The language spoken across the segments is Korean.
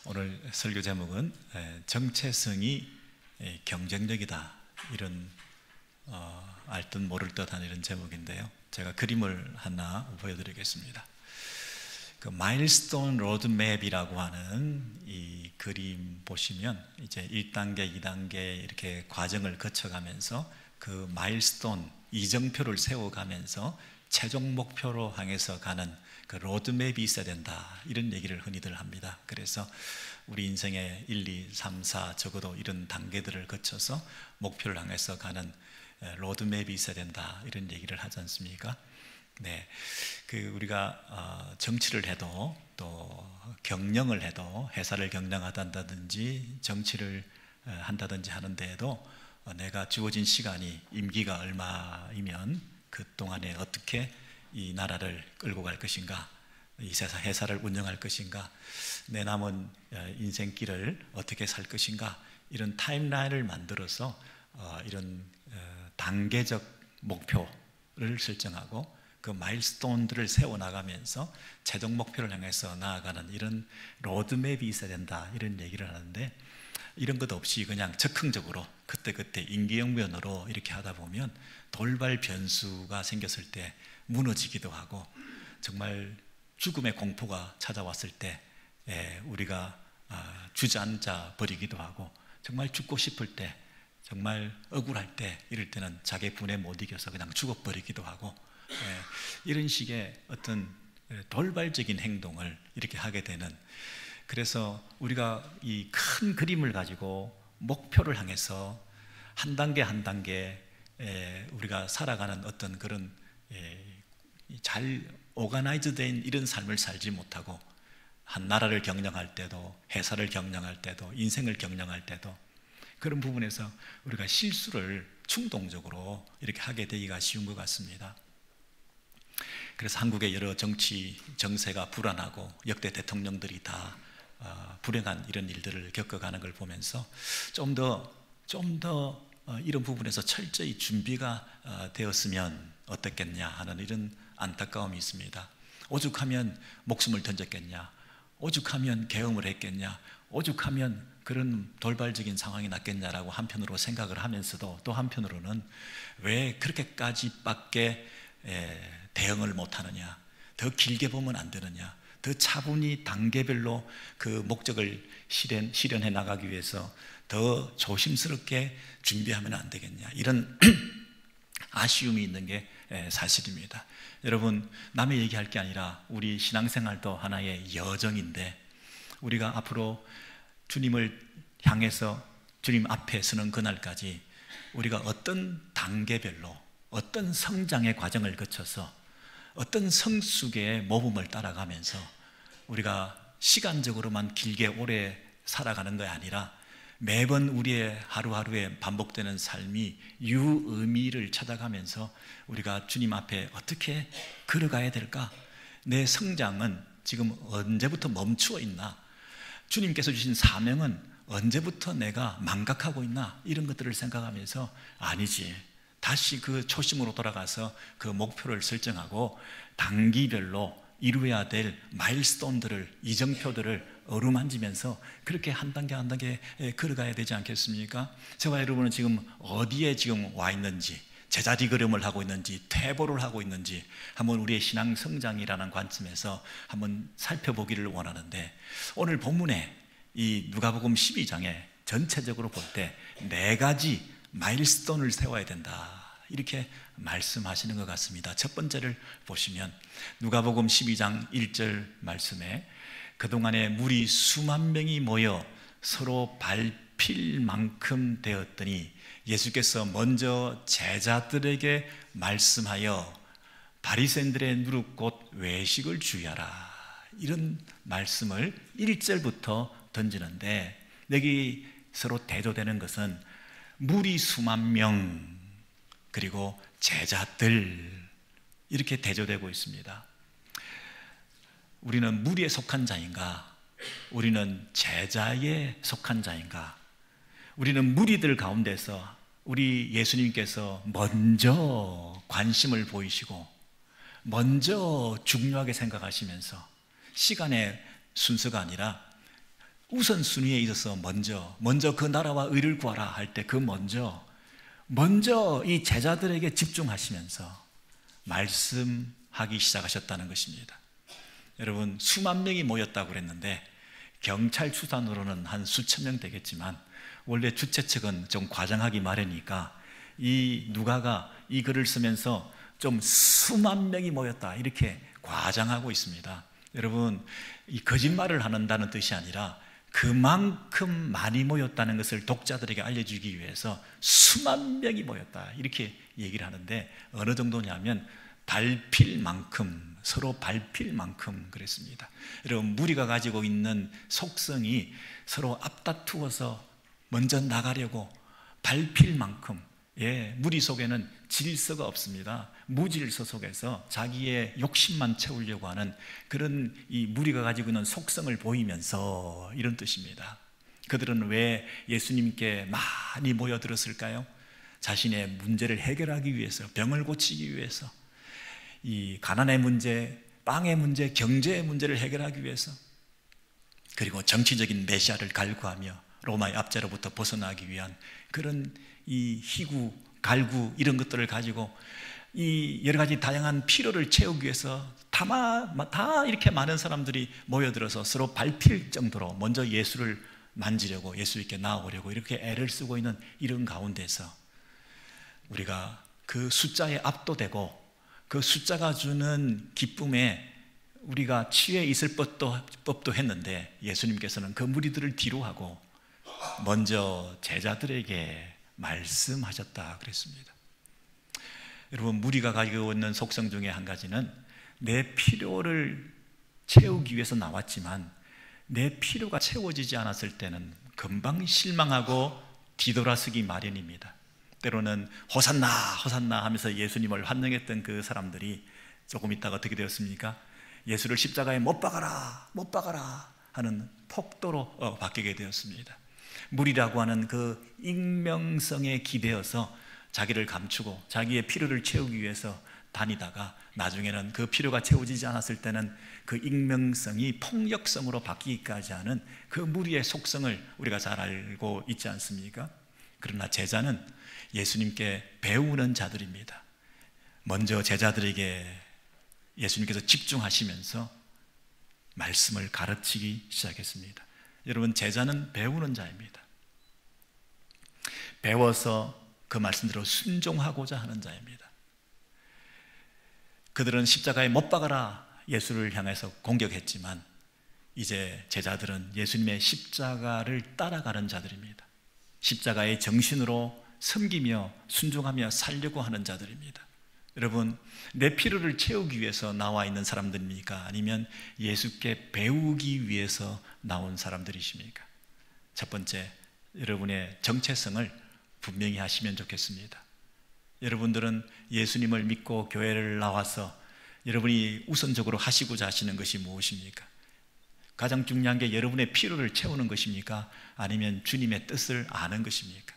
오늘 설교 제목은 정체성이 경쟁력이다, 이런 알듯 모를 듯한 이런 제목인데요. 제가 그림을 하나 보여드리겠습니다. 그 마일스톤 로드맵이라고 하는 이 그림 보시면 이제 1단계, 2단계 이렇게 과정을 거쳐가면서 그 마일스톤 이정표를 세워가면서 최종 목표로 향해서 가는 그 로드맵이 있어야 된다, 이런 얘기를 흔히들 합니다. 그래서 우리 인생의 1, 2, 3, 4 적어도 이런 단계들을 거쳐서 목표를 향해서 가는 로드맵이 있어야 된다, 이런 얘기를 하지 않습니까? 네, 그 우리가 정치를 해도 또 경영을 해도 회사를 경영하다든지 정치를 한다든지 하는 데에도 내가 주어진 시간이 임기가 얼마이면 그 동안에 어떻게 이 나라를 끌고 갈 것인가, 이 회사를 운영할 것인가, 내 남은 인생길을 어떻게 살 것인가, 이런 타임라인을 만들어서 이런 단계적 목표를 설정하고 그 마일스톤들을 세워나가면서 최종 목표를 향해서 나아가는 이런 로드맵이 있어야 된다, 이런 얘기를 하는데, 이런 것 없이 그냥 즉흥적으로 그때그때 임기응변으로 이렇게 하다 보면 돌발 변수가 생겼을 때 무너지기도 하고, 정말 죽음의 공포가 찾아왔을 때 우리가 주저앉아 버리기도 하고, 정말 죽고 싶을 때, 정말 억울할 때, 이럴 때는 자기 분에 못 이겨서 그냥 죽어버리기도 하고, 이런 식의 어떤 돌발적인 행동을 이렇게 하게 되는, 그래서 우리가 이 큰 그림을 가지고 목표를 향해서 한 단계 한 단계 우리가 살아가는 어떤 그런 잘 오가나이즈 된 이런 삶을 살지 못하고, 한 나라를 경영할 때도, 회사를 경영할 때도, 인생을 경영할 때도 그런 부분에서 우리가 실수를 충동적으로 이렇게 하게 되기가 쉬운 것 같습니다. 그래서 한국의 여러 정치 정세가 불안하고 역대 대통령들이 다 불행한 이런 일들을 겪어가는 걸 보면서 좀 더 이런 부분에서 철저히 준비가 되었으면 어떻겠냐 하는 이런 안타까움이 있습니다. 오죽하면 목숨을 던졌겠냐, 오죽하면 계엄을 했겠냐, 오죽하면 그런 돌발적인 상황이 났겠냐라고 한편으로 생각을 하면서도, 또 한편으로는 왜 그렇게까지밖에 대응을 못하느냐, 더 길게 보면 안 되느냐, 더 차분히 단계별로 그 목적을 실현해 나가기 위해서 더 조심스럽게 준비하면 안 되겠냐, 이런 아쉬움이 있는 게 사실입니다. 여러분, 남의 얘기할 게 아니라 우리 신앙생활도 하나의 여정인데, 우리가 앞으로 주님을 향해서 주님 앞에 서는 그날까지 우리가 어떤 단계별로 어떤 성장의 과정을 거쳐서 어떤 성숙의 모범을 따라가면서 우리가 시간적으로만 길게 오래 살아가는 것이 아니라 매번 우리의 하루하루에 반복되는 삶이 유의미를 찾아가면서 우리가 주님 앞에 어떻게 걸어가야 될까? 내 성장은 지금 언제부터 멈추어 있나? 주님께서 주신 사명은 언제부터 내가 망각하고 있나? 이런 것들을 생각하면서 아니지, 다시 그 초심으로 돌아가서 그 목표를 설정하고 단기별로 이루어야 될 마일스톤들을, 이정표들을 어루만지면서 그렇게 한 단계 한 단계 걸어가야 되지 않겠습니까? 저와 여러분은 지금 어디에 지금 와 있는지, 제자리 걸음을 하고 있는지, 퇴보를 하고 있는지 한번 우리의 신앙 성장이라는 관점에서 한번 살펴보기를 원하는데, 오늘 본문에 이 누가복음 12장에 전체적으로 볼 때 4가지 마일스톤을 세워야 된다, 이렇게 말씀하시는 것 같습니다. 첫 번째를 보시면 누가복음 12장 1절 말씀에 그동안에 무리 수만 명이 모여 서로 밟힐 만큼 되었더니 예수께서 먼저 제자들에게 말씀하여 바리새인들의 누룩 곧 외식을 주의하라, 이런 말씀을 1절부터 던지는데, 여기 서로 대조되는 것은 무리 수만 명 그리고 제자들, 이렇게 대조되고 있습니다. 우리는 무리에 속한 자인가, 우리는 제자에 속한 자인가? 우리는 무리들 가운데서 우리 예수님께서 먼저 관심을 보이시고 먼저 중요하게 생각하시면서 시간의 순서가 아니라 우선순위에 있어서 먼저 그 나라와 의를 구하라 할 때 그 먼저 이 제자들에게 집중하시면서 말씀하기 시작하셨다는 것입니다. 여러분, 수만 명이 모였다고 그랬는데 경찰 추산으로는 한 수천 명 되겠지만 원래 주최 측은 좀 과장하기 마련이니까 이 누가가 이 글을 쓰면서 좀 수만 명이 모였다 이렇게 과장하고 있습니다. 여러분, 이 거짓말을 한다는 뜻이 아니라 그만큼 많이 모였다는 것을 독자들에게 알려주기 위해서 수만 명이 모였다 이렇게 얘기를 하는데, 어느 정도냐면 밟힐 만큼, 서로 밟힐 만큼 그랬습니다. 여러분, 무리가 가지고 있는 속성이 서로 앞다투어서 먼저 나가려고 밟힐 만큼, 무리 속에는 질서가 없습니다. 무질서 속에서 자기의 욕심만 채우려고 하는 그런 이 무리가 가지고 있는 속성을 보이면서 이런 뜻입니다. 그들은 왜 예수님께 많이 모여들었을까요? 자신의 문제를 해결하기 위해서, 병을 고치기 위해서, 이 가난의 문제, 빵의 문제, 경제의 문제를 해결하기 위해서, 그리고 정치적인 메시아를 갈구하며 로마의 압제로부터 벗어나기 위한 그런 이 희구, 갈구 이런 것들을 가지고 이 여러 가지 다양한 필요를 채우기 위해서 다 이렇게 많은 사람들이 모여들어서 서로 밟힐 정도로 먼저 예수를 만지려고, 예수님께 나아오려고 이렇게 애를 쓰고 있는 이런 가운데서 우리가 그 숫자에 압도되고 그 숫자가 주는 기쁨에 우리가 취해 있을 법도 했는데, 예수님께서는 그 무리들을 뒤로하고 먼저 제자들에게 말씀하셨다 그랬습니다. 여러분, 무리가 가지고 있는 속성 중에 한 가지는 내 필요를 채우기 위해서 나왔지만 내 필요가 채워지지 않았을 때는 금방 실망하고 뒤돌아서기 마련입니다. 때로는 호산나 호산나 하면서 예수님을 환영했던 그 사람들이 조금 있다가 어떻게 되었습니까? 예수를 십자가에 못 박아라 못 박아라 하는 폭도로 바뀌게 되었습니다. 무리라고 하는 그 익명성에 기대어서 자기를 감추고 자기의 필요를 채우기 위해서 다니다가 나중에는 그 필요가 채워지지 않았을 때는 그 익명성이 폭력성으로 바뀌기까지 하는 그 무리의 속성을 우리가 잘 알고 있지 않습니까? 그러나 제자는 예수님께 배우는 자들입니다. 먼저 제자들에게 예수님께서 집중하시면서 말씀을 가르치기 시작했습니다. 여러분, 제자는 배우는 자입니다. 배워서 그 말씀대로 순종하고자 하는 자입니다. 그들은 십자가에 못 박아라 예수를 향해서 공격했지만 이제 제자들은 예수님의 십자가를 따라가는 자들입니다. 십자가의 정신으로 섬기며 순종하며 살려고 하는 자들입니다. 여러분, 내 필요를 채우기 위해서 나와 있는 사람들입니까? 아니면 예수께 배우기 위해서 나온 사람들이십니까? 첫 번째, 여러분의 정체성을 분명히 하시면 좋겠습니다. 여러분들은 예수님을 믿고 교회를 나와서 여러분이 우선적으로 하시고자 하시는 것이 무엇입니까? 가장 중요한 게 여러분의 필요를 채우는 것입니까? 아니면 주님의 뜻을 아는 것입니까?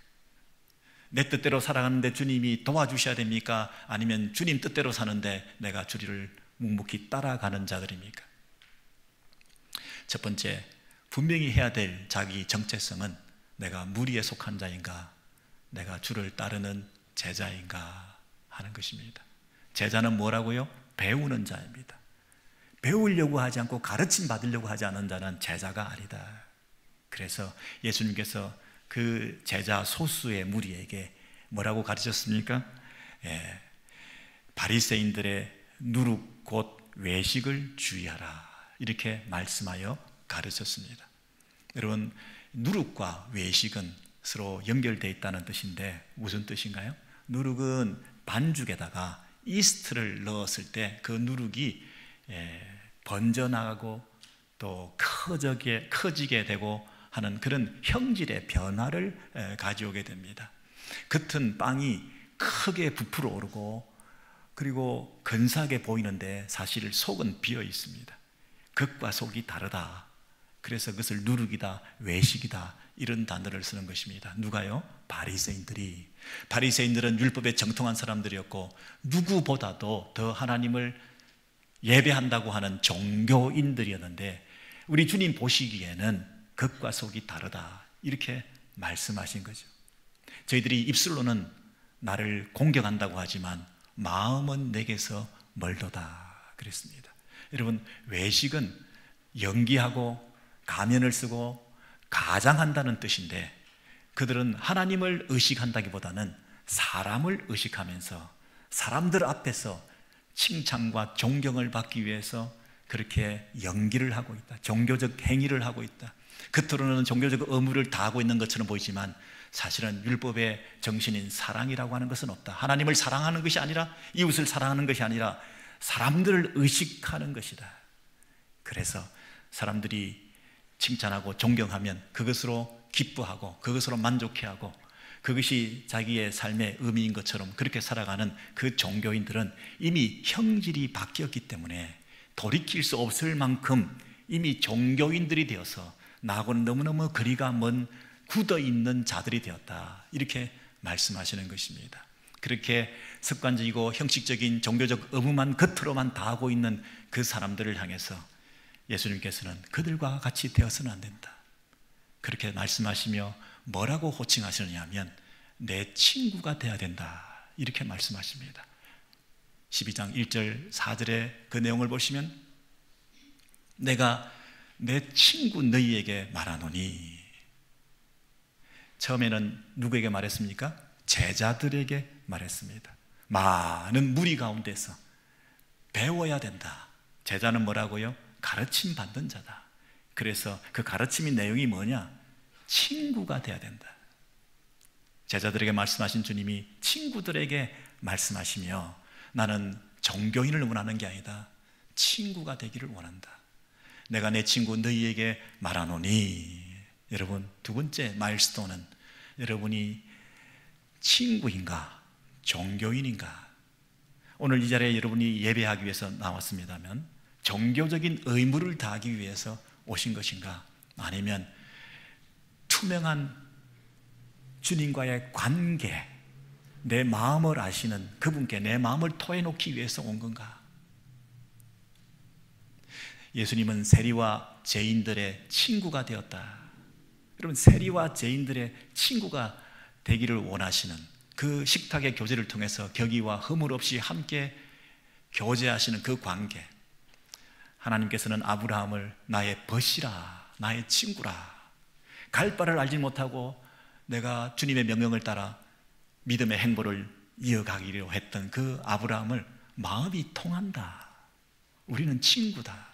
내 뜻대로 살아가는데 주님이 도와주셔야 됩니까? 아니면 주님 뜻대로 사는데 내가 주를 묵묵히 따라가는 자들입니까? 첫 번째, 분명히 해야 될 자기 정체성은 내가 무리에 속한 자인가, 내가 주를 따르는 제자인가 하는 것입니다. 제자는 뭐라고요? 배우는 자입니다. 배우려고 하지 않고 가르침 받으려고 하지 않는 자는 제자가 아니다. 그래서 예수님께서 그 제자 소수의 무리에게 뭐라고 가르쳤습니까? 바리새인들의 누룩 곧 외식을 주의하라 이렇게 말씀하여 가르쳤습니다. 여러분, 누룩과 외식은 서로 연결되어 있다는 뜻인데 무슨 뜻인가요? 누룩은 반죽에다가 이스트를 넣었을 때 그 누룩이 번져나가고 또 커지게 되고 하는 그런 형질의 변화를 가져오게 됩니다. 겉은 빵이 크게 부풀어 오르고 그리고 근사하게 보이는데 사실 속은 비어 있습니다. 겉과 속이 다르다. 그래서 그것을 누룩이다, 외식이다 이런 단어를 쓰는 것입니다. 누가요? 바리새인들이. 바리새인들은 율법에 정통한 사람들이었고 누구보다도 더 하나님을 예배한다고 하는 종교인들이었는데 우리 주님 보시기에는 겉과 속이 다르다, 이렇게 말씀하신 거죠. 저희들이 입술로는 나를 공격한다고 하지만 마음은 내게서 멀도다 그랬습니다. 여러분, 외식은 연기하고 가면을 쓰고 가장한다는 뜻인데, 그들은 하나님을 의식한다기보다는 사람을 의식하면서 사람들 앞에서 칭찬과 존경을 받기 위해서 그렇게 연기를 하고 있다, 종교적 행위를 하고 있다. 겉으로는 종교적 의무를 다하고 있는 것처럼 보이지만 사실은 율법의 정신인 사랑이라고 하는 것은 없다. 하나님을 사랑하는 것이 아니라, 이웃을 사랑하는 것이 아니라 사람들을 의식하는 것이다. 그래서 사람들이 칭찬하고 존경하면 그것으로 기뻐하고 그것으로 만족해하고 그것이 자기의 삶의 의미인 것처럼 그렇게 살아가는 그 종교인들은 이미 형질이 바뀌었기 때문에 돌이킬 수 없을 만큼 이미 종교인들이 되어서 나하고는 너무너무 거리가 먼 굳어있는 자들이 되었다, 이렇게 말씀하시는 것입니다. 그렇게 습관적이고 형식적인 종교적 의무만 겉으로만 다하고 있는 그 사람들을 향해서 예수님께서는 그들과 같이 되어서는 안 된다, 그렇게 말씀하시며 뭐라고 호칭하시느냐 하면 내 친구가 되어야 된다, 이렇게 말씀하십니다. 12장 1절 4절의 그 내용을 보시면 내가 내 친구 너희에게 말하노니, 처음에는 누구에게 말했습니까? 제자들에게 말했습니다. 많은 무리 가운데서 배워야 된다. 제자는 뭐라고요? 가르침 받는 자다. 그래서 그 가르침의 내용이 뭐냐? 친구가 돼야 된다. 제자들에게 말씀하신 주님이 친구들에게 말씀하시며 나는 종교인을 원하는 게 아니다, 친구가 되기를 원한다. 내가 내 친구 너희에게 말하노니, 여러분, 두 번째 마일스톤은 여러분이 친구인가 종교인인가? 오늘 이 자리에 여러분이 예배하기 위해서 나왔습니다면 종교적인 의무를 다하기 위해서 오신 것인가? 아니면 투명한 주님과의 관계, 내 마음을 아시는 그분께 내 마음을 토해놓기 위해서 온 건가? 예수님은 세리와 죄인들의 친구가 되었다. 여러분, 세리와 죄인들의 친구가 되기를 원하시는 그 식탁의 교제를 통해서 격의와 허물 없이 함께 교제하시는 그 관계, 하나님께서는 아브라함을 나의 벗이라, 나의 친구라, 갈 바를 알지 못하고 내가 주님의 명령을 따라 믿음의 행보를 이어가기로 했던 그 아브라함을 마음이 통한다, 우리는 친구다.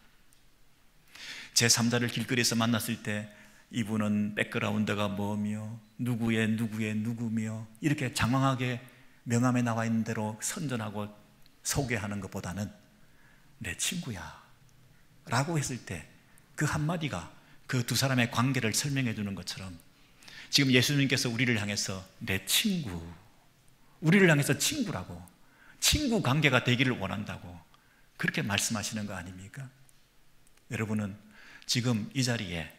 제3자를 길거리에서 만났을 때 이분은 백그라운드가 뭐며 누구의 누구며 이렇게 장황하게 명함에 나와 있는 대로 선전하고 소개하는 것보다는 내 친구야 라고 했을 때 그 한마디가 그 두 사람의 관계를 설명해 주는 것처럼 지금 예수님께서 우리를 향해서 내 친구, 우리를 향해서 친구라고, 친구 관계가 되기를 원한다고 그렇게 말씀하시는 거 아닙니까? 여러분은 지금 이 자리에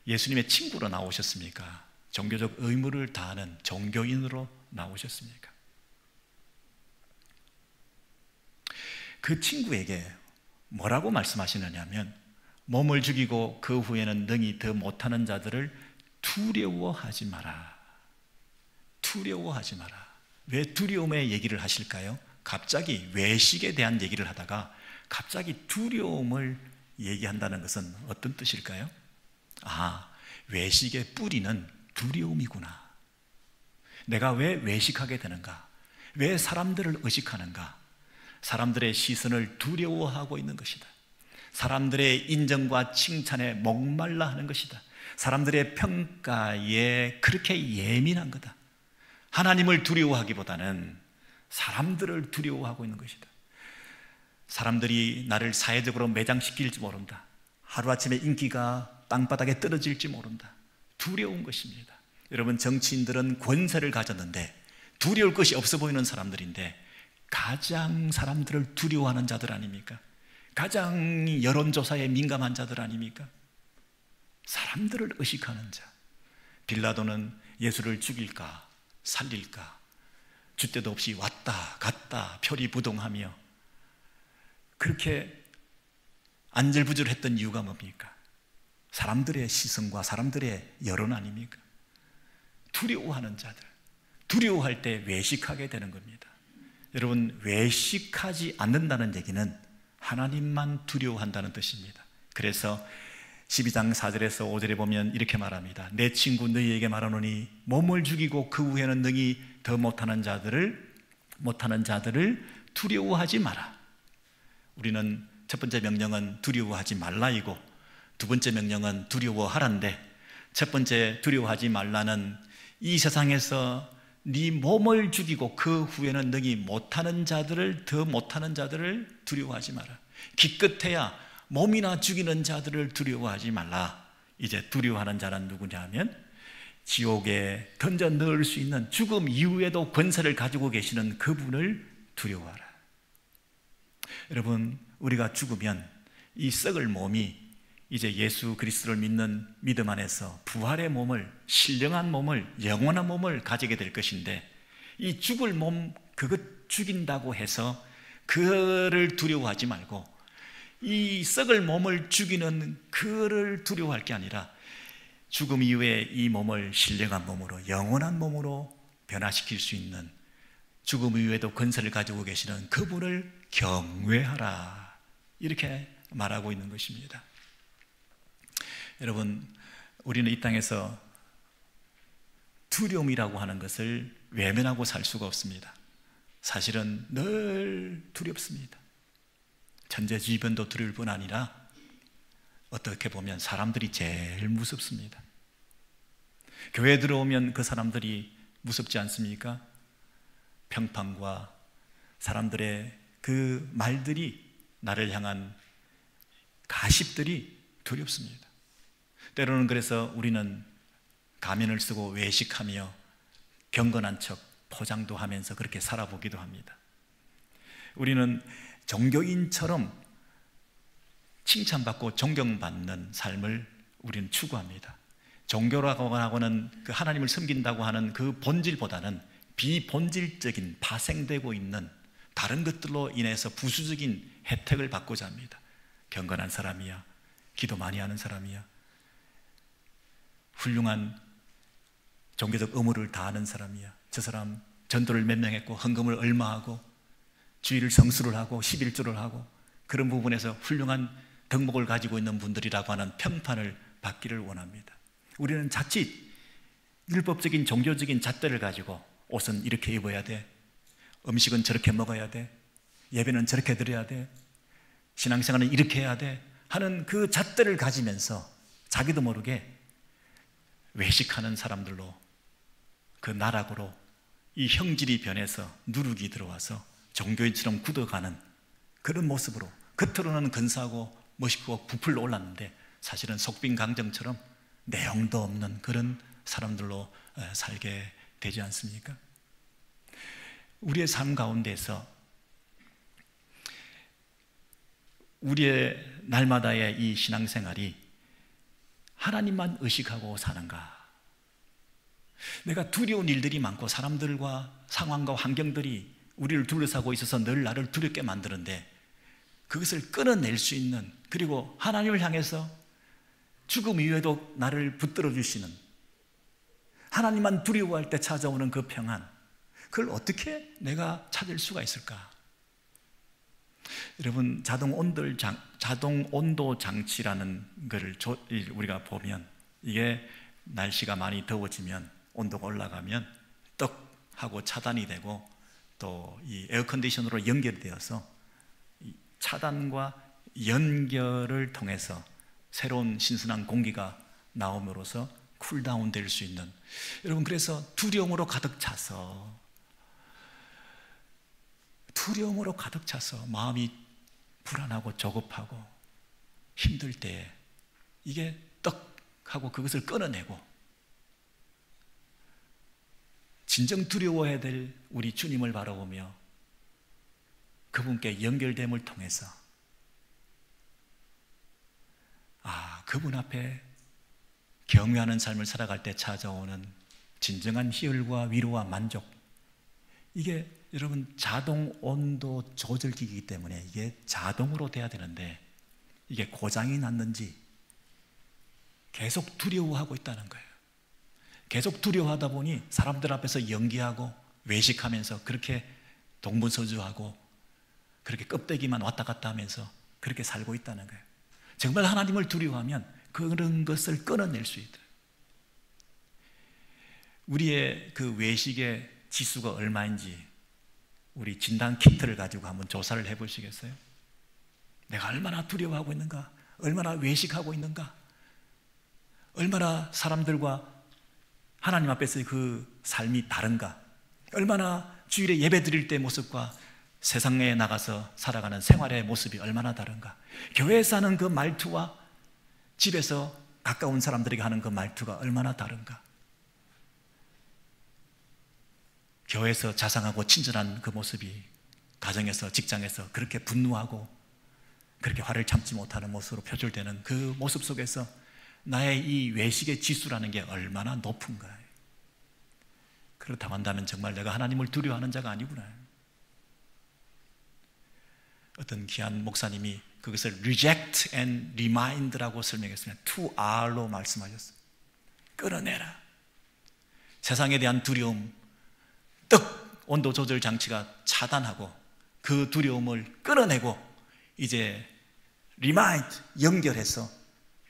예수님의 친구로 나오셨습니까? 종교적 의무를 다하는 종교인으로 나오셨습니까? 그 친구에게 뭐라고 말씀하시느냐 하면 몸을 죽이고 그 후에는 능히 더 못하는 자들을 두려워하지 마라. 두려워하지 마라. 왜 두려움의 얘기를 하실까요? 갑자기 외식에 대한 얘기를 하다가 갑자기 두려움을 얘기한다는 것은 어떤 뜻일까요? 아, 외식의 뿌리는 두려움이구나. 내가 왜 외식하게 되는가? 왜 사람들을 의식하는가? 사람들의 시선을 두려워하고 있는 것이다. 사람들의 인정과 칭찬에 목말라 하는 것이다. 사람들의 평가에 그렇게 예민한 거다. 하나님을 두려워하기보다는 사람들을 두려워하고 있는 것이다. 사람들이 나를 사회적으로 매장시킬지 모른다. 하루아침에 인기가 땅바닥에 떨어질지 모른다. 두려운 것입니다. 여러분, 정치인들은 권세를 가졌는데 두려울 것이 없어 보이는 사람들인데 가장 사람들을 두려워하는 자들 아닙니까? 가장 여론조사에 민감한 자들 아닙니까? 사람들을 의식하는 자. 빌라도는 예수를 죽일까 살릴까 줏대도 없이 왔다 갔다 표리부동하며 그렇게 안절부절했던 이유가 뭡니까? 사람들의 시선과 사람들의 여론 아닙니까? 두려워하는 자들, 두려워할 때 외식하게 되는 겁니다. 여러분, 외식하지 않는다는 얘기는 하나님만 두려워한다는 뜻입니다. 그래서 12장 4절에서 5절에 보면 이렇게 말합니다. 내 친구 너희에게 말하노니 몸을 죽이고 그 후에는 능히 더 못하는 자들을 두려워하지 마라. 우리는 첫 번째 명령은 두려워하지 말라이고, 두 번째 명령은 두려워하란데, 첫 번째 두려워하지 말라는 이 세상에서 네 몸을 죽이고 그 후에는 능히 못하는 자들을, 더 못하는 자들을 두려워하지 마라. 기껏해야 몸이나 죽이는 자들을 두려워하지 말라. 이제 두려워하는 자는 누구냐 하면 지옥에 던져 넣을 수 있는, 죽음 이후에도 권세를 가지고 계시는 그분을 두려워하라. 여러분, 우리가 죽으면 이 썩을 몸이 이제 예수 그리스도를 믿는 믿음 안에서 부활의 몸을, 신령한 몸을, 영원한 몸을 가지게 될 것인데, 이 죽을 몸, 그것 죽인다고 해서 그를 두려워하지 말고 이 썩을 몸을 죽이는 그를 두려워할 게 아니라 죽음 이후에 이 몸을 신령한 몸으로, 영원한 몸으로 변화시킬 수 있는, 죽음 이후에도 권세를 가지고 계시는 그분을 경외하라, 이렇게 말하고 있는 것입니다. 여러분, 우리는 이 땅에서 두려움이라고 하는 것을 외면하고 살 수가 없습니다. 사실은 늘 두렵습니다. 천재지변도 두려울 뿐 아니라 어떻게 보면 사람들이 제일 무섭습니다. 교회에 들어오면 그 사람들이 무섭지 않습니까? 평판과 사람들의 그 말들이, 나를 향한 가십들이 두렵습니다. 때로는 그래서 우리는 가면을 쓰고 외식하며 경건한 척 포장도 하면서 그렇게 살아보기도 합니다. 우리는 종교인처럼 칭찬받고 존경받는 삶을 우리는 추구합니다. 종교라고 하고는 그 하나님을 섬긴다고 하는 그 본질보다는 비본질적인, 파생되고 있는 다른 것들로 인해서 부수적인 혜택을 받고자 합니다. 경건한 사람이야, 기도 많이 하는 사람이야, 훌륭한 종교적 의무를 다하는 사람이야, 저 사람 전도를 몇 명 했고 헌금을 얼마 하고 주일을 성수를 하고 11조를 하고, 그런 부분에서 훌륭한 덕목을 가지고 있는 분들이라고 하는 평판을 받기를 원합니다. 우리는 자칫 율법적인 종교적인 잣대를 가지고 옷은 이렇게 입어야 돼, 음식은 저렇게 먹어야 돼, 예배는 저렇게 드려야 돼, 신앙생활은 이렇게 해야 돼 하는 그 잣대를 가지면서 자기도 모르게 외식하는 사람들로, 그 나락으로 이 형질이 변해서 누룩이 들어와서 종교인처럼 굳어가는 그런 모습으로, 겉으로는 근사하고 멋있고 부풀러 올랐는데 사실은 속빈 강정처럼 내용도 없는 그런 사람들로 살게 되지 않습니까? 우리의 삶 가운데서 우리의 날마다의 이 신앙생활이 하나님만 의식하고 사는가? 내가 두려운 일들이 많고 사람들과 상황과 환경들이 우리를 둘러싸고 있어서 늘 나를 두렵게 만드는데, 그것을 끊어낼 수 있는, 그리고 하나님을 향해서 죽음 이후에도 나를 붙들어 주시는, 하나님만 두려워할 때 찾아오는 그 평안, 그걸 어떻게 내가 찾을 수가 있을까? 여러분, 자동 온도 장치라는 것을 우리가 보면, 이게 날씨가 많이 더워지면, 온도가 올라가면 떡 하고 차단이 되고, 또 이 에어컨디션으로 연결되어서 차단과 연결을 통해서 새로운 신선한 공기가 나옴으로써 쿨다운 될 수 있는, 여러분, 그래서 두려움으로 가득 차서 마음이 불안하고 조급하고 힘들 때 이게 떡 하고 그것을 끊어내고 진정 두려워해야 될 우리 주님을 바라보며 그분께 연결됨을 통해서, 그분 앞에 경외하는 삶을 살아갈 때 찾아오는 진정한 희열과 위로와 만족, 이게 여러분 자동 온도 조절기이기 때문에 이게 자동으로 돼야 되는데, 이게 고장이 났는지 계속 두려워하고 있다는 거예요. 계속 두려워하다 보니 사람들 앞에서 연기하고 외식하면서 그렇게 동분서주하고 그렇게 껍데기만 왔다 갔다 하면서 그렇게 살고 있다는 거예요. 정말 하나님을 두려워하면 그런 것을 끊어낼 수 있다. 우리의 그 외식의 지수가 얼마인지 우리 진단 키트를 가지고 한번 조사를 해보시겠어요? 내가 얼마나 두려워하고 있는가? 얼마나 외식하고 있는가? 얼마나 사람들과 하나님 앞에서의 그 삶이 다른가? 얼마나 주일에 예배 드릴 때 모습과 세상에 나가서 살아가는 생활의 모습이 얼마나 다른가? 교회에서 하는 그 말투와 집에서 가까운 사람들에게 하는 그 말투가 얼마나 다른가? 교회에서 자상하고 친절한 그 모습이 가정에서, 직장에서 그렇게 분노하고 그렇게 화를 참지 못하는 모습으로 표출되는 그 모습 속에서 나의 이 외식의 지수라는 게 얼마나 높은가? 그렇다고 한다면 정말 내가 하나님을 두려워하는 자가 아니구나. 어떤 귀한 목사님이 그것을 reject and remind라고 설명했습니다. 2R로 말씀하셨어요. 끌어내라. 세상에 대한 두려움, 떡 온도 조절 장치가 차단하고 그 두려움을 끌어내고 이제 remind, 연결해서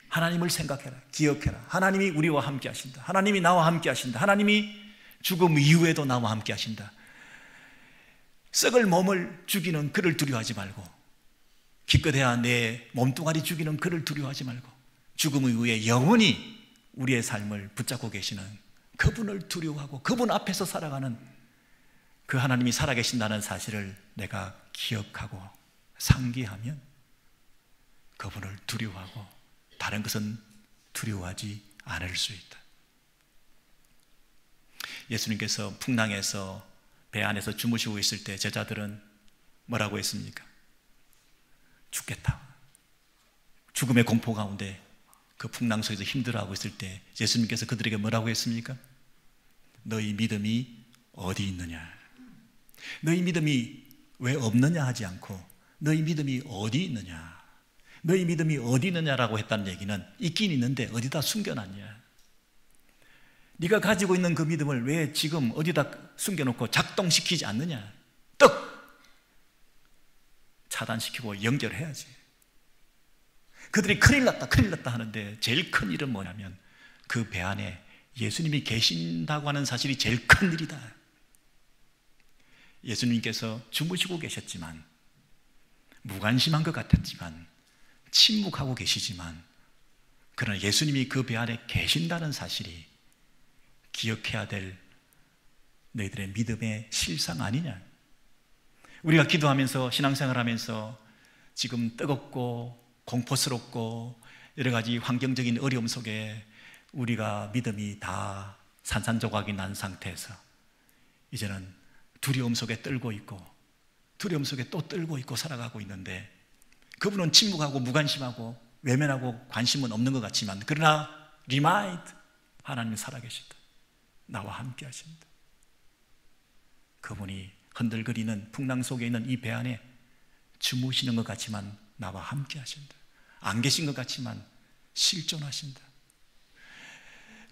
하나님을 생각해라, 기억해라. 하나님이 우리와 함께 하신다. 하나님이 나와 함께 하신다. 하나님이 죽음 이후에도 나와 함께 하신다. 썩을 몸을 죽이는 그를 두려워하지 말고, 기껏해야 내 몸뚱아리 죽이는 그를 두려워하지 말고, 죽음 이후에 영원히 우리의 삶을 붙잡고 계시는 그분을 두려워하고 그분 앞에서 살아가는 그 하나님이 살아계신다는 사실을 내가 기억하고 상기하면 그분을 두려워하고 다른 것은 두려워하지 않을 수 있다. 예수님께서 풍랑에서 배 안에서 주무시고 있을 때 제자들은 뭐라고 했습니까? 죽겠다. 죽음의 공포 가운데 그 풍랑 속에서 힘들어하고 있을 때 예수님께서 그들에게 뭐라고 했습니까? 너희 믿음이 어디 있느냐? 너희 믿음이 왜 없느냐 하지 않고 너희 믿음이 어디 있느냐? 너희 믿음이 어디 있느냐라고 했다는 얘기는 있긴 있는데 어디다 숨겨놨냐? 네가 가지고 있는 그 믿음을 왜 지금 어디다 숨겨놓고 작동시키지 않느냐? 떡! 차단시키고 연결해야지. 그들이 큰일 났다 하는데 제일 큰 일은 뭐냐면 그 배 안에 예수님이 계신다고 하는 사실이 제일 큰 일이다. 예수님께서 주무시고 계셨지만, 무관심한 것 같았지만, 침묵하고 계시지만, 그러나 예수님이 그 배 안에 계신다는 사실이 기억해야 될 너희들의 믿음의 실상 아니냐? 우리가 기도하면서 신앙생활하면서 지금 뜨겁고 공포스럽고 여러 가지 환경적인 어려움 속에 우리가 믿음이 다 산산조각이 난 상태에서 이제는 두려움 속에 떨고 있고 두려움 속에 또 떨고 있고 살아가고 있는데, 그분은 침묵하고 무관심하고 외면하고 관심은 없는 것 같지만, 그러나 remind, 하나님이 살아계신다. 나와 함께 하신다. 그분이 흔들거리는 풍랑 속에 있는 이 배 안에 주무시는 것 같지만 나와 함께 하신다. 안 계신 것 같지만 실존하신다.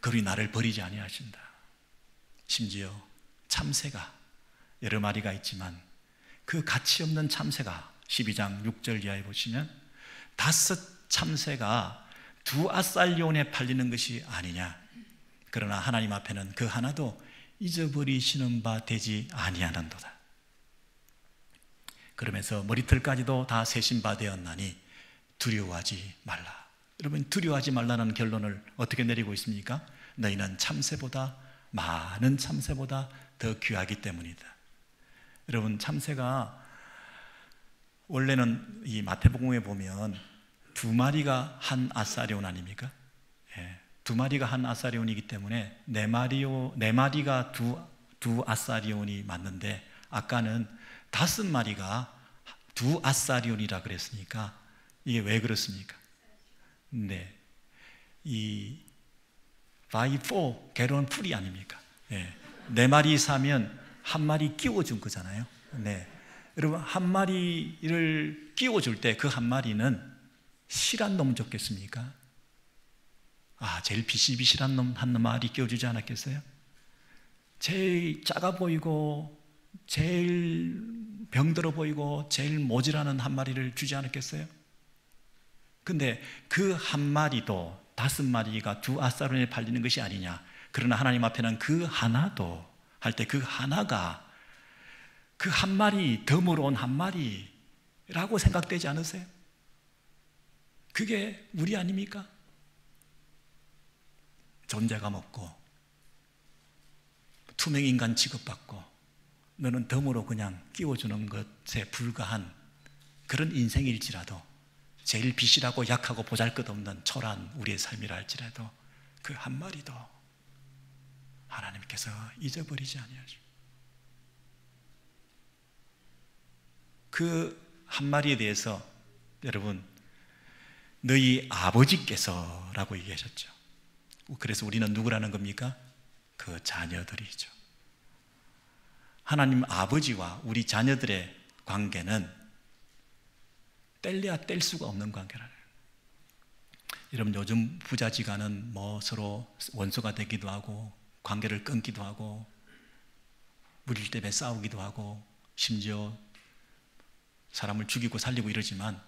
그분이 나를 버리지 아니하신다. 심지어 참새가 여러 마리가 있지만 그 가치 없는 참새가 12장 6절 이하에 보시면 5 참새가 2 아살리온에 팔리는 것이 아니냐. 그러나 하나님 앞에는 그 하나도 잊어버리시는 바 되지 아니하는도다. 그러면서 머리털까지도 다 세신 바 되었나니 두려워하지 말라. 여러분, 두려워하지 말라는 결론을 어떻게 내리고 있습니까? 너희는 참새보다, 많은 참새보다 더 귀하기 때문이다. 여러분, 참새가 원래는 이 마태복음에 보면 2마리가 한 아사리온 아닙니까? 예, 2마리가 한 아사리온이기 때문에 4마리가 두 아사리온이 맞는데, 아까는 5마리가 2 아사리온이라 그랬으니까 이게 왜 그렇습니까? 네, 이 by 4 개론 풀이 아닙니까? 네, 4마리 사면 1마리 끼워준 거잖아요. 네, 여러분, 1마리를 끼워줄 때 그 1마리는 실한 놈 좋겠습니까? 제일 비실비실한 놈 한 마리 끼워주지 않았겠어요? 제일 작아 보이고 제일 병들어 보이고 제일 모질하는 한 마리를 주지 않았겠어요? 근데 그 한 마리도 5마리가 두 아사론에 팔리는 것이 아니냐. 그러나 하나님 앞에는 그 하나도 할 때 그 하나가 그 한 마리 덤으로 온 한 마리라고 생각되지 않으세요? 그게 우리 아닙니까? 존재감 없고 투명인간 취급받고 너는 덤으로 그냥 끼워주는 것에 불과한 그런 인생일지라도 제일 비실하고 약하고 보잘것없는 초라한 우리의 삶이라 할지라도 그 한 마리도 하나님께서 잊어버리지 아니하시고 그 한 마리에 대해서 여러분 너희 아버지께서 라고 얘기하셨죠. 그래서 우리는 누구라는 겁니까? 그 자녀들이죠. 하나님 아버지와 우리 자녀들의 관계는 뗄래야 뗄 수가 없는 관계라는 거예요. 여러분 요즘 부자지간은 서로 원수가 되기도 하고 관계를 끊기도 하고 물질 때문에 싸우기도 하고 심지어 사람을 죽이고 살리고 이러지만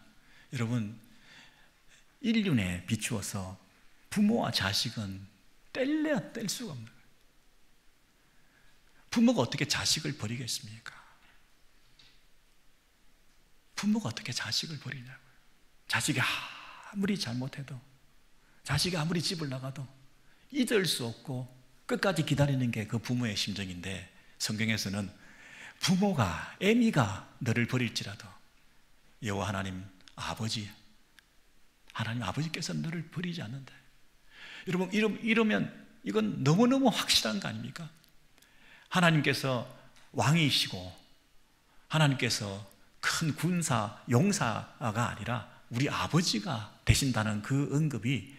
여러분 인륜에 비추어서 부모와 자식은 뗄래야 뗄 수가 없는 거예요. 부모가 어떻게 자식을 버리겠습니까? 부모가 어떻게 자식을 버리냐고요. 자식이 아무리 잘못해도 자식이 아무리 집을 나가도 잊을 수 없고 끝까지 기다리는 게 그 부모의 심정인데 성경에서는 부모가 애미가 너를 버릴지라도 여호와 하나님 아버지께서 너를 버리지 않는다. 여러분 이러면 이건 너무너무 확실한 거 아닙니까? 하나님께서 왕이시고 하나님께서 큰 군사 용사가 아니라 우리 아버지가 되신다는 그 언급이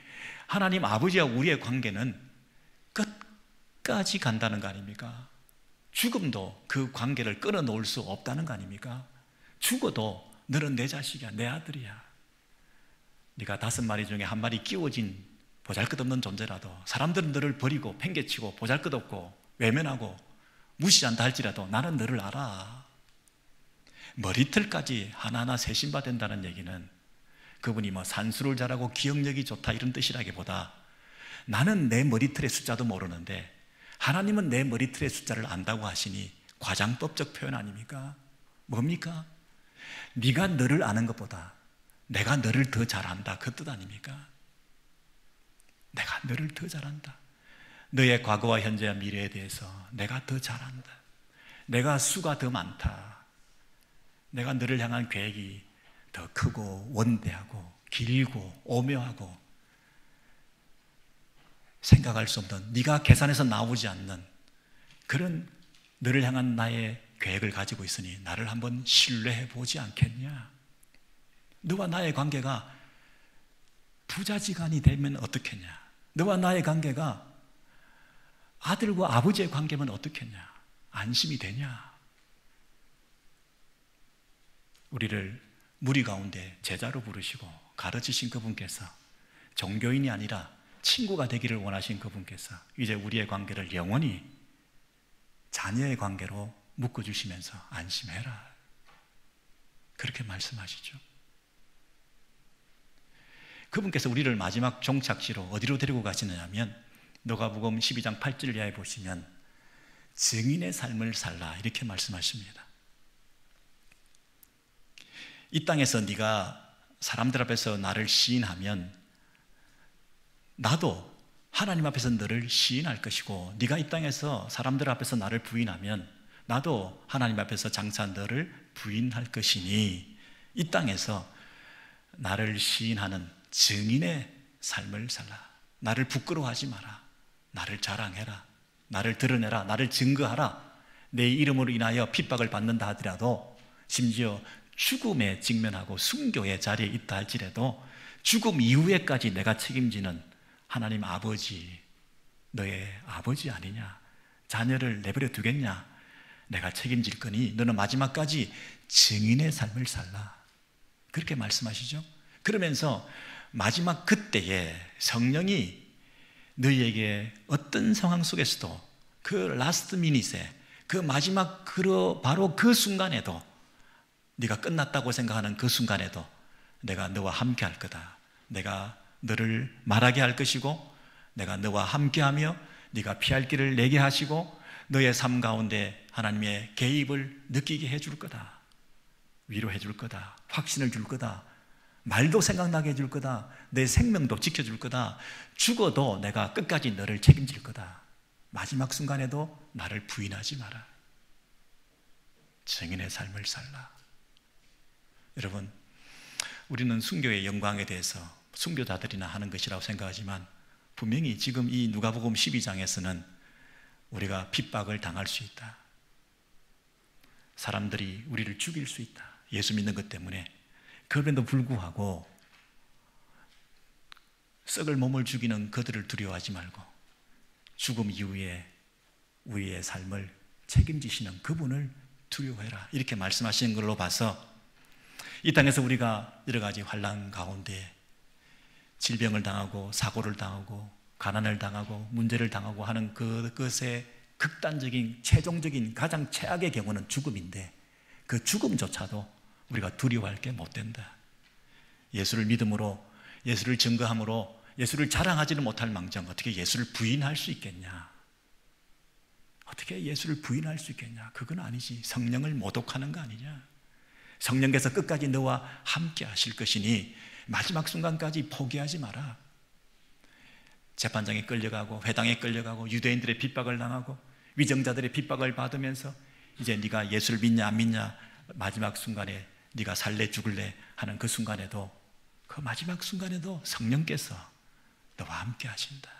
하나님 아버지와 우리의 관계는 끝까지 간다는 거 아닙니까? 죽음도 그 관계를 끊어놓을 수 없다는 거 아닙니까? 죽어도 너는 내 자식이야, 내 아들이야. 네가 5마리 중에 한 마리 끼워진 보잘것없는 존재라도 사람들은 너를 버리고 팽개치고 보잘것없고 외면하고 무시한다 할지라도 나는 너를 알아. 머리털까지 하나하나 세심받는다는 얘기는 그분이 산수를 잘하고 기억력이 좋다 이런 뜻이라기보다 나는 내 머리털의 숫자도 모르는데 하나님은 내 머리털의 숫자를 안다고 하시니 과장법적 표현 아닙니까? 뭡니까? 네가 너를 아는 것보다 내가 너를 더 잘 안다 그 뜻 아닙니까? 내가 너를 더 잘 안다. 너의 과거와 현재와 미래에 대해서 내가 더 잘 안다. 내가 수가 더 많다. 내가 너를 향한 계획이 더 크고 원대하고 길고 오묘하고 생각할 수 없는 네가 계산해서 나오지 않는 그런 너를 향한 나의 계획을 가지고 있으니 나를 한번 신뢰해 보지 않겠냐? 너와 나의 관계가 부자지간이 되면 어떻겠냐? 너와 나의 관계가 아들과 아버지의 관계면 어떻겠냐? 안심이 되냐? 우리를 무리 가운데 제자로 부르시고 가르치신 그분께서 종교인이 아니라 친구가 되기를 원하신 그분께서 이제 우리의 관계를 영원히 자녀의 관계로 묶어주시면서 안심해라 그렇게 말씀하시죠. 그분께서 우리를 마지막 종착지로 어디로 데리고 가시느냐면 누가복음 12장 8절 이하에 보시면 증인의 삶을 살라 이렇게 말씀하십니다. 이 땅에서 네가 사람들 앞에서 나를 시인하면 나도 하나님 앞에서 너를 시인할 것이고 네가 이 땅에서 사람들 앞에서 나를 부인하면 나도 하나님 앞에서 장차 너를 부인할 것이니 이 땅에서 나를 시인하는 증인의 삶을 살라. 나를 부끄러워하지 마라. 나를 자랑해라. 나를 드러내라. 나를 증거하라. 내 이름으로 인하여 핍박을 받는다 하더라도 심지어 죽음에 직면하고 순교의 자리에 있다 할지라도 죽음 이후에까지 내가 책임지는 하나님 아버지, 너의 아버지 아니냐? 자녀를 내버려 두겠냐? 내가 책임질 거니 너는 마지막까지 증인의 삶을 살라. 그렇게 말씀하시죠. 그러면서 마지막 그때에 성령이 너희에게 어떤 상황 속에서도 그 라스트 미닛에, 그 마지막 바로 그 순간에도, 네가 끝났다고 생각하는 그 순간에도 내가 너와 함께 할 거다. 내가 너를 말하게 할 것이고, 내가 너와 함께하며 네가 피할 길을 내게 하시고, 너의 삶 가운데 하나님의 개입을 느끼게 해줄 거다. 위로해 줄 거다. 확신을 줄 거다. 말도 생각나게 해줄 거다. 내 생명도 지켜줄 거다. 죽어도 내가 끝까지 너를 책임질 거다. 마지막 순간에도 나를 부인하지 마라. 증인의 삶을 살라. 여러분, 우리는 순교의 영광에 대해서 순교자들이나 하는 것이라고 생각하지만, 분명히 지금 이 누가복음 12장에서는 우리가 핍박을 당할 수 있다. 사람들이 우리를 죽일 수 있다. 예수 믿는 것 때문에. 그럼에도 불구하고 썩을 몸을 죽이는 그들을 두려워하지 말고 죽음 이후에 우리의 삶을 책임지시는 그분을 두려워해라. 이렇게 말씀하시는 걸로 봐서 이 땅에서 우리가 여러 가지 환난 가운데 질병을 당하고 사고를 당하고 가난을 당하고 문제를 당하고 하는 그것의 극단적인 최종적인 가장 최악의 경우는 죽음인데, 그 죽음조차도 우리가 두려워할 게 못 된다. 예수를 믿음으로, 예수를 증거함으로 예수를 자랑하지는 못할 망정 어떻게 예수를 부인할 수 있겠냐? 어떻게 예수를 부인할 수 있겠냐? 그건 아니지. 성령을 모독하는 거 아니냐? 성령께서 끝까지 너와 함께 하실 것이니 마지막 순간까지 포기하지 마라. 재판장에 끌려가고 회당에 끌려가고 유대인들의 핍박을 당하고 위정자들의 핍박을 받으면서 이제 네가 예수를 믿냐 안 믿냐, 마지막 순간에 네가 살래 죽을래 하는 그 순간에도, 그 마지막 순간에도 성령께서 너와 함께 하신다.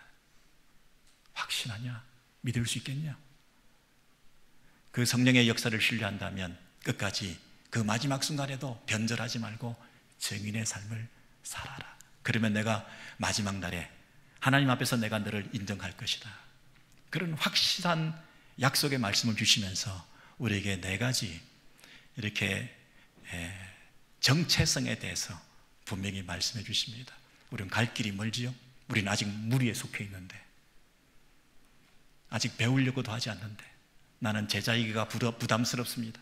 확신하냐? 믿을 수 있겠냐? 그 성령의 역사를 신뢰한다면 끝까지 그 마지막 순간에도 변절하지 말고 증인의 삶을 살아라. 그러면 내가 마지막 날에 하나님 앞에서 내가 너를 인정할 것이다. 그런 확실한 약속의 말씀을 주시면서 우리에게 네 가지 이렇게 정체성에 대해서 분명히 말씀해 주십니다. 우리는 갈 길이 멀지요. 우리는 아직 무리에 속해 있는데, 아직 배우려고도 하지 않는데, 나는 제자이기가 부담스럽습니다.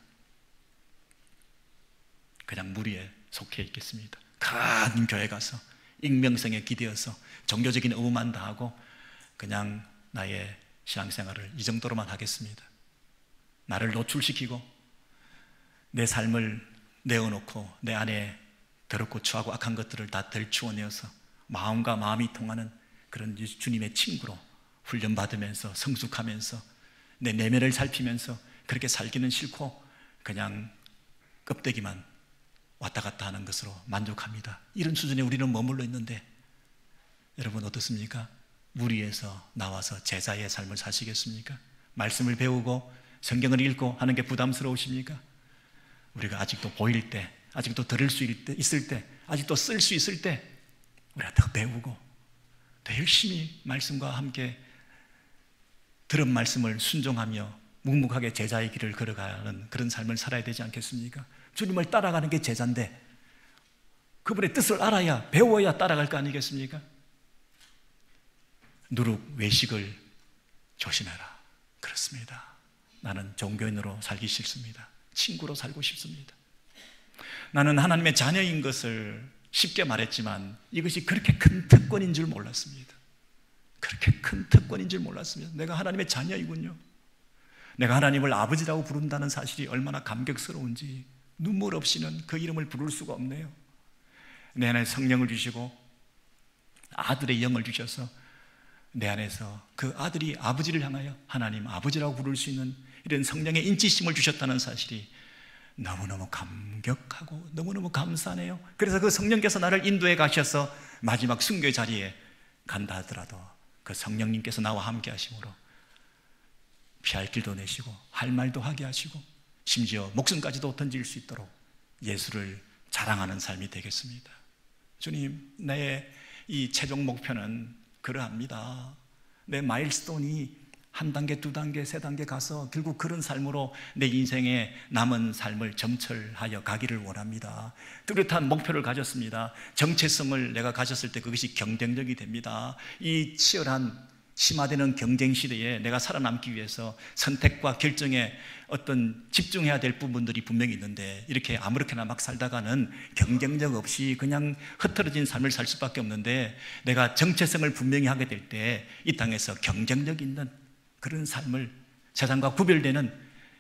그냥 무리에 속해 있겠습니다. 큰 교회 가서 익명성에 기대어서 종교적인 의무만 다하고 그냥 나의 신앙생활을 이 정도로만 하겠습니다. 나를 노출시키고 내 삶을 내어놓고 내 안에 더럽고 추하고 악한 것들을 다 들추어내어서 마음과 마음이 통하는 그런 주님의 친구로 훈련받으면서 성숙하면서 내 내면을 살피면서 그렇게 살기는 싫고 그냥 껍데기만 왔다 갔다 하는 것으로 만족합니다. 이런 수준에 우리는 머물러 있는데, 여러분 어떻습니까? 무리에서 나와서 제자의 삶을 사시겠습니까? 말씀을 배우고 성경을 읽고 하는 게 부담스러우십니까? 우리가 아직도 보일 때, 아직도 들을 수 있을 때, 아직도 쓸 수 있을 때 우리가 더 배우고 더 열심히 말씀과 함께 들은 말씀을 순종하며 묵묵하게 제자의 길을 걸어가는 그런 삶을 살아야 되지 않겠습니까? 주님을 따라가는 게 제자인데 그분의 뜻을 알아야, 배워야 따라갈 거 아니겠습니까? 누룩 외식을 조심해라. 그렇습니다. 나는 종교인으로 살기 싫습니다. 친구로 살고 싶습니다. 나는 하나님의 자녀인 것을 쉽게 말했지만 이것이 그렇게 큰 특권인 줄 몰랐습니다. 그렇게 큰 특권인 줄 몰랐습니다. 내가 하나님의 자녀이군요. 내가 하나님을 아버지라고 부른다는 사실이 얼마나 감격스러운지 눈물 없이는 그 이름을 부를 수가 없네요. 내 안에 성령을 주시고 아들의 영을 주셔서 내 안에서 그 아들이 아버지를 향하여 하나님 아버지라고 부를 수 있는 이런 성령의 인치심을 주셨다는 사실이 너무너무 감격하고 너무너무 감사하네요. 그래서 그 성령께서 나를 인도해 가셔서 마지막 순교의 자리에 간다 하더라도 그 성령님께서 나와 함께 하심으로 피할 길도 내시고 할 말도 하게 하시고 심지어 목숨까지도 던질 수 있도록 예수를 자랑하는 삶이 되겠습니다. 주님, 내 이 최종 목표는 그러합니다. 내 마일스톤이 한 단계, 두 단계, 세 단계 가서 결국 그런 삶으로 내 인생의 남은 삶을 점철하여 가기를 원합니다. 뚜렷한 목표를 가졌습니다. 정체성을 내가 가졌을 때 그것이 경쟁력이 됩니다. 이 치열한 심화되는 경쟁 시대에 내가 살아남기 위해서 선택과 결정에 어떤 집중해야 될 부분들이 분명히 있는데, 이렇게 아무렇게나 막 살다가는 경쟁력 없이 그냥 흐트러진 삶을 살 수밖에 없는데, 내가 정체성을 분명히 하게 될 때 이 땅에서 경쟁력 있는 그런 삶을, 세상과 구별되는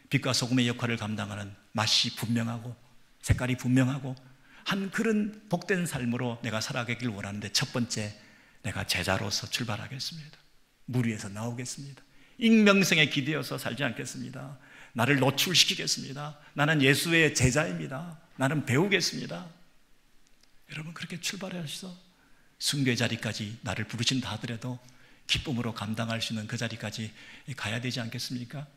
빛과 소금의 역할을 감당하는, 맛이 분명하고 색깔이 분명하고 한 그런 복된 삶으로 내가 살아가길 원하는데, 첫 번째, 내가 제자로서 출발하겠습니다. 물 위에서 나오겠습니다. 익명성에 기대어서 살지 않겠습니다. 나를 노출시키겠습니다. 나는 예수의 제자입니다. 나는 배우겠습니다. 여러분, 그렇게 출발하셔서 순교의 자리까지 나를 부르신다 하더라도 기쁨으로 감당할 수 있는 그 자리까지 가야 되지 않겠습니까?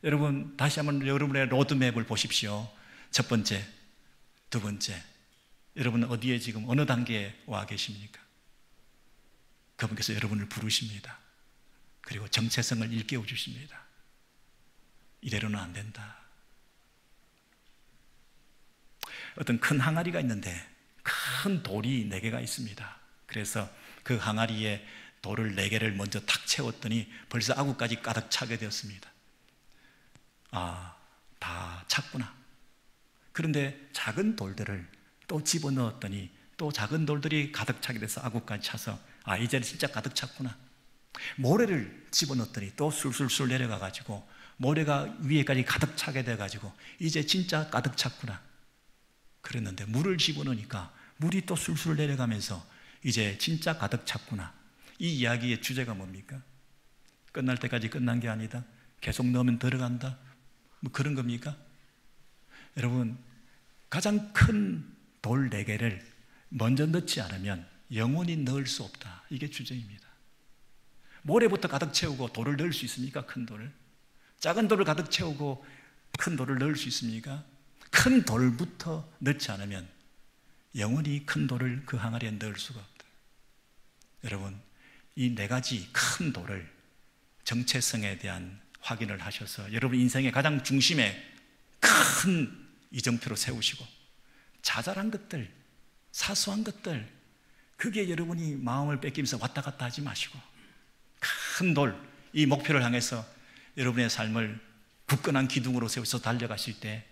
여러분, 다시 한번 여러분의 로드맵을 보십시오. 첫 번째, 두 번째, 여러분 어디에 지금 어느 단계에 와 계십니까? 그분께서 여러분을 부르십니다. 그리고 정체성을 일깨워 주십니다. 이대로는 안 된다. 어떤 큰 항아리가 있는데 큰 돌이 4개가 있습니다. 그래서 그 항아리에 돌을 4개를 먼저 탁 채웠더니 벌써 아구까지 가득 차게 되었습니다. 아, 다 찼구나. 그런데 작은 돌들을 또 집어넣었더니 또 작은 돌들이 가득 차게 돼서 아구까지 차서, 아, 이제 진짜 가득 찼구나. 모래를 집어넣었더니 또 술술술 내려가가지고 모래가 위에까지 가득 차게 돼가지고 이제 진짜 가득 찼구나. 그랬는데 물을 집어넣으니까 물이 또 술술 내려가면서 이제 진짜 가득 찼구나. 이 이야기의 주제가 뭡니까? 끝날 때까지 끝난 게 아니다, 계속 넣으면 들어간다, 뭐 그런 겁니까? 여러분, 가장 큰 돌 4개를 먼저 넣지 않으면 영원히 넣을 수 없다. 이게 주제입니다. 모래부터 가득 채우고 돌을 넣을 수 있습니까? 큰 돌을. 작은 돌을 가득 채우고 큰 돌을 넣을 수 있습니까? 큰 돌부터 넣지 않으면 영원히 큰 돌을 그 항아리에 넣을 수가 없다. 여러분, 이 4가지 큰 돌을, 정체성에 대한 확인을 하셔서 여러분 인생의 가장 중심에 큰 이정표로 세우시고, 자잘한 것들, 사소한 것들, 그게 여러분이 마음을 뺏기면서 왔다 갔다 하지 마시고 큰 돌, 이 목표를 향해서 여러분의 삶을 굳건한 기둥으로 세워서 달려가실 때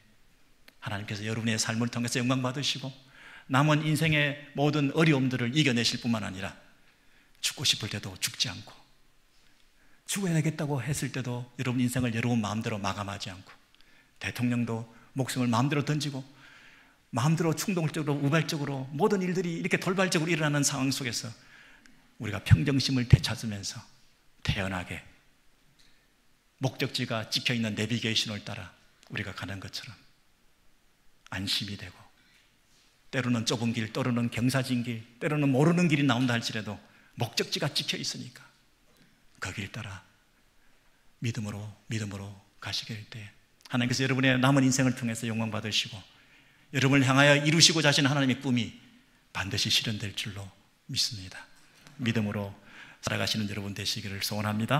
하나님께서 여러분의 삶을 통해서 영광 받으시고 남은 인생의 모든 어려움들을 이겨내실 뿐만 아니라 죽고 싶을 때도 죽지 않고, 죽어야 되겠다고 했을 때도 여러분 인생을 여러분 마음대로 마감하지 않고, 대통령도 목숨을 마음대로 던지고 마음대로 충동적으로 우발적으로 모든 일들이 이렇게 돌발적으로 일어나는 상황 속에서 우리가 평정심을 되찾으면서 태연하게 목적지가 찍혀있는 내비게이션을 따라 우리가 가는 것처럼 안심이 되고, 때로는 좁은 길, 때로는 경사진 길, 때로는 모르는 길이 나온다 할지라도 목적지가 찍혀 있으니까 그 길 따라 믿음으로 가시게 될 때 하나님께서 여러분의 남은 인생을 통해서 영광 받으시고 여러분을 향하여 이루시고자 하시는 하나님의 꿈이 반드시 실현될 줄로 믿습니다. 믿음으로 살아가시는 여러분 되시기를 소원합니다.